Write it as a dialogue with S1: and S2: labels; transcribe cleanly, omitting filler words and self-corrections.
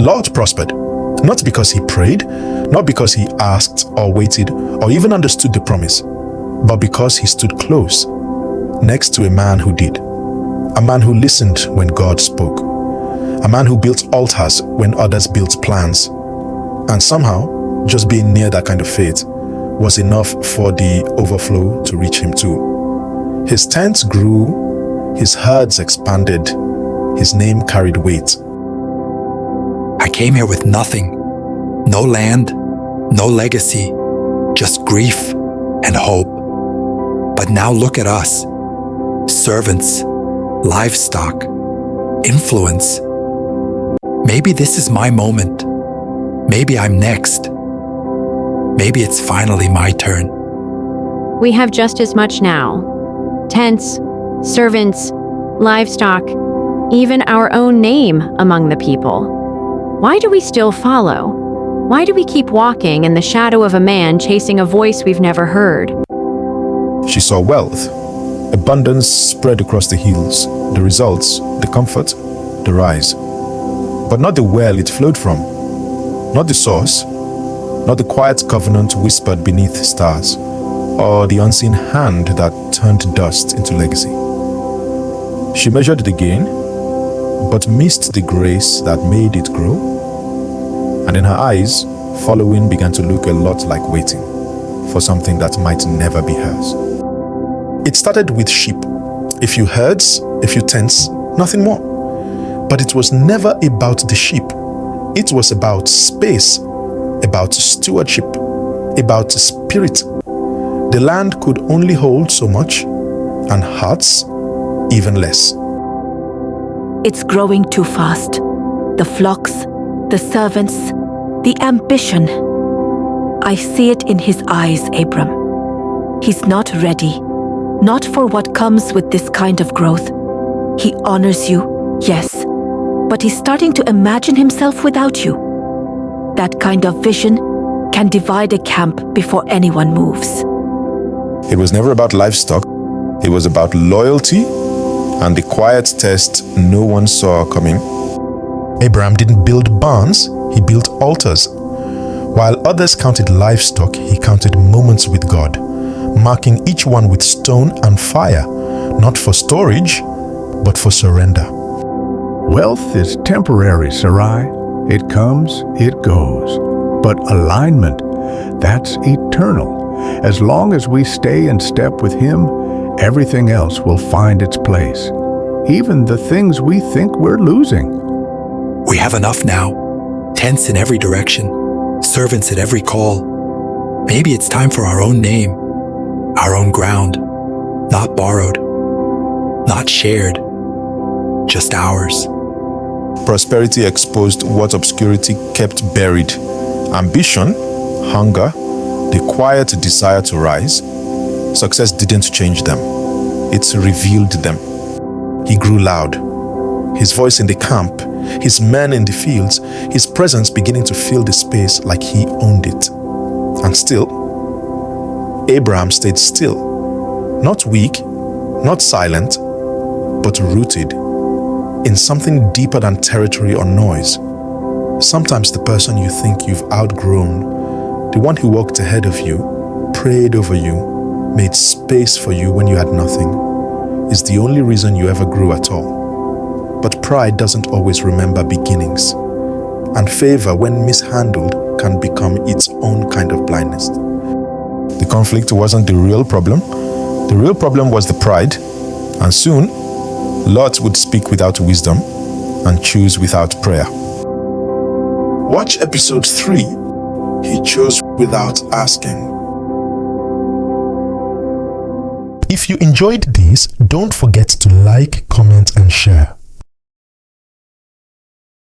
S1: Lot prospered, not because he prayed, not because he asked or waited or even understood the promise, but because he stood close, next to a man who did. A man who listened when God spoke. A man who built altars when others built plans. And somehow, just being near that kind of faith was enough for the overflow to reach him too. His tents grew, his herds expanded, his name carried weight.
S2: I came here with nothing. No land, no legacy, just grief and hope. But now look at us. Servants, livestock, influence. Maybe this is my moment. Maybe I'm next. Maybe it's finally my turn.
S3: We have just as much now. Tents, servants, livestock, even our own name among the people. Why do we still follow? Why do we keep walking in the shadow of a man chasing a voice we've never heard?
S1: She saw wealth, abundance spread across the hills, the results, the comfort, the rise. But not the well it flowed from, not the source, not the quiet covenant whispered beneath stars, or the unseen hand that turned dust into legacy. She measured the gain, but missed the grace that made it grow. And in her eyes, following began to look a lot like waiting for something that might never be hers. It started with sheep, a few herds, a few tents, nothing more. But it was never about the sheep. It was about space, about stewardship, about spirit. The land could only hold so much, and hearts even less.
S4: It's growing too fast. The flocks, the servants, the ambition. I see it in his eyes, Abram. He's not ready, not for what comes with this kind of growth. He honors you, yes, but he's starting to imagine himself without you. That kind of vision can divide a camp before anyone moves.
S1: It was never about livestock. It was about loyalty and the quiet test no one saw coming. Abraham didn't build barns, he built altars. While others counted livestock, he counted moments with God, marking each one with stone and fire, not for storage, but for surrender.
S5: Wealth is temporary, Sarai. It comes, it goes. But alignment, that's eternal. As long as we stay in step with Him, everything else will find its place. Even the things we think we're losing.
S2: We have enough now. Tents in every direction, servants at every call. Maybe it's time for our own name, our own ground, not borrowed, not shared, just ours.
S1: Prosperity exposed what obscurity kept buried. Ambition, hunger, the quiet desire to rise. Success didn't change them. It revealed them. He grew loud. His voice in the camp, his men in the fields, his presence beginning to fill the space like he owned it. And still, Abraham stayed still. Not weak, not silent, but rooted in something deeper than territory or noise. Sometimes the person you think you've outgrown, the one who walked ahead of you, prayed over you, made space for you when you had nothing, is the only reason you ever grew at all. But pride doesn't always remember beginnings, and favor, when mishandled, can become its own kind of blindness. The conflict wasn't the real problem. The real problem was the pride, and soon, Lot would speak without wisdom and choose without prayer. Watch episode 3. He chose without asking. If you enjoyed this, don't forget to like, comment, and share.